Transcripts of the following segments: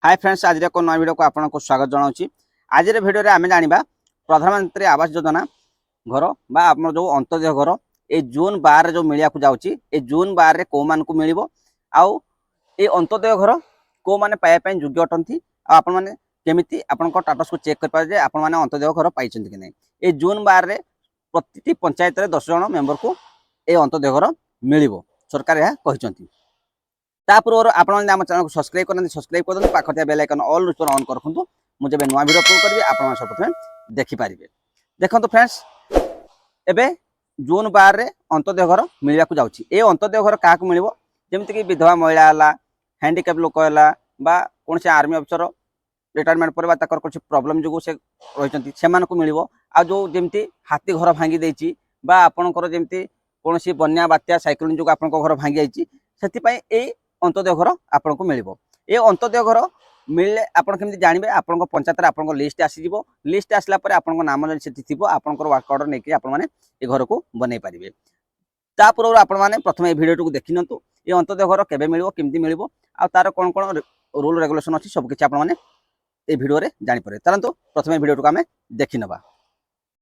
Hi friends, आज एक नया वीडियो को आपको स्वागत जनाऊँ। आज वीडियो आम जाना प्रधानमंत्री आवास योजना घर बा आप जो अंत्योदय घर ये जून 12 जो मिलिया जाऊँगी ये जून 12 कौ मान को मिल आउ ये अंत्योदय घर कौ मैंने पाइबापी योग्य अटंती आपण मैंने केमी आपण स्टाटस को चेक करें आप अंत्योदय घर पाई कि नहीं। ये जून 12 प्रति पंचायत 10 जन मेंबर को ये अंत्योदय घर मिल सरकार यह कहते। पूर्व आप चैनल को सब्सक्राइब कर पाखे बेल आइकन ऑल पर ऑन कर मुझे नुआ वीडियो अपलोड करी आप प्रथम देखिपारे। देखो फ्रेंड्स एबे जून 12 अंत्योदय घर मिलवा जाऊँगी। ये अंत्योदय घर क्या मिल जमीक विधवा महिला है, हैंडिकैप लोक है, कौन से आर्मी अफिसर रिटायरमेंट पर कुछ प्रॉब्लम जो से रही से मिल आ जो जमी हाथी घर भांगी देती आपणकर जमी कौन सी बन्या बात्या साइक्लोन जो आप घर भांगी जाती अंत्योदय घर आपन को मिल। ये अंत्योदय घर मिले आपन केमती जानबे आपन पंचायत आपन लिस्ट आसीजिवो। लिस्ट आसला परे आपन नाम थी आपन वर्क ऑर्डर नहीं आपन माने ये घर को बनै पारिबे। ता पूर्व आपन माने प्रथम ये वीडियो को देखि नंतु ये अंत्योदय घर केबे मिलिबो केमती मिलिबो आ तार कोन कोन रूल रेगुलेशन अछि सब किछि आपन माने ए वीडियो रे जानि पारे। चलंतु प्रथम वीडियो को आमे देखि नबा।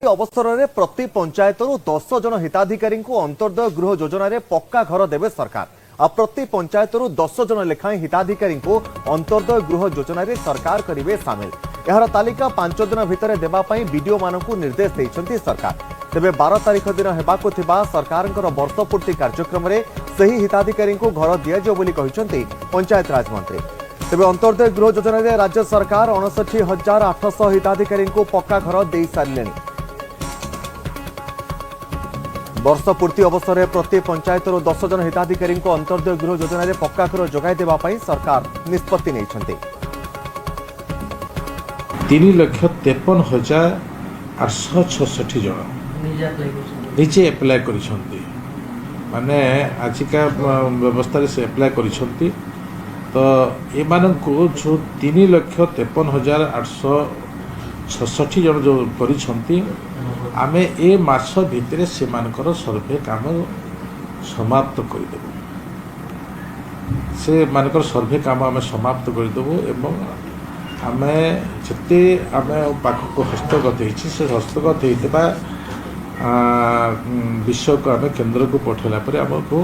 अवसर में प्रति पंचायत 10 जन हिताधिकारी को अंत्योदय गृह योजना रे पक्का घर देवे सरकार। आ प्रति पंचायत 10 जन लेखाएं हिताधिकारी को अंत्योदय गृह योजना रे सरकार करिवे सामिल। यार तालिका 5 दिन भितर देबा पई वीडियो मानकु निर्देश दैछंती सरकार। तेबे 12 तारिख दिन हेबाकु थिबा सरकारनकर वर्षपूर्ति कार्यक्रम रे सही हिताधिकारी को घर दिया जो बोली कहिसंती पंचायत राज मंत्री। तेबे अंत्योदय गृह योजना रे राज्य सरकार 59,800 हिताधिकारी को पक्का घर दे सारिलेनी। वर्ष पूर्ति अवसर में प्रति पंचायत 10 जन हिताधिकारी को अंत्योदय गृह योजना रे पक्का घर जोगाई देबा पई सरकार निष्पत्ति नेइछंती। 3,53,866 जन निजे एप्लाय करिसंती माने आजिका व्यवस्था से एप्लाय करिसंती। तो एमाननको जो 3,53,866 जन जो करिसंती आमे ए मास भितर से मानकर सर्वे काम समाप्त करदेबू। से मानकर सर्वे काम आमे समाप्त करदेबू एवं आमे जते आमे पाखक हस्तगत होइछि से हस्तगत होइतबा विषय को आमे केंद्र को पठेला परे हमको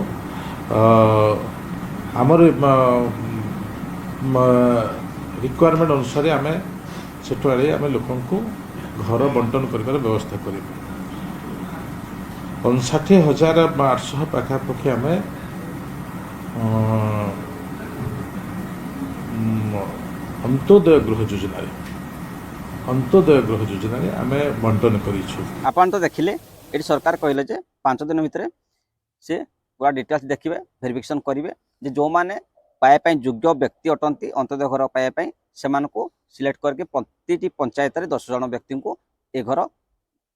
हमर रिक्वायरमेंट अनुसार आमे सेठवारे आमे लोकन को घर बंटन कर व्यवस्था कर 59,800 पाखापाखि आम अंत्योदय गृह योजना आम बंटन कर। तो देखिले ये सरकार कहले जे 5 दिन भितर से पूरा डिटेल्स देखिए वेरिफिकेशन करेंगे जो मैंने पाइबापी योग्य व्यक्ति अटंती अंत्योदय घर पाइबापी से सिलेक्ट करके प्रति पंचायत 10 जन व्यक्ति को ए घर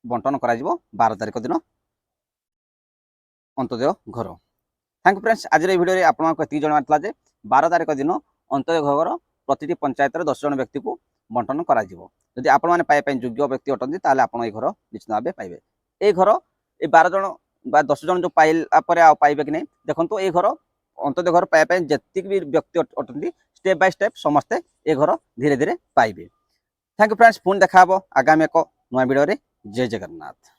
बंटन कर 12 तारिख दिन अंत्योदय घर। थैंक यू फ्रेंड्स, आज वीडियो रे आपको एति जणाला जे 12 तारिख दिन अंत्योदय घर प्रति पंचायत 10 जन व्यक्ति को बंटन कर जदि आपण मैंने पाइबापी योग्य व्यक्ति अटंती ताले आपण ए घर निश्चित भाव पाइबे। ए घर ए 12 जन बा 10 जन जो पाइला परे आ पाइबे कि नहीं देखंतु ए घर अंत्योदय घर पाइबापी जति भी व्यक्ति अटंती स्टेप बाय स्टेप समस्ते ए घर धीरे धीरे पाइबे। थैंक यू फ्रेंड्स, पुणी देखा आगामी एक नया वीडियो रे। जय जगन्नाथ।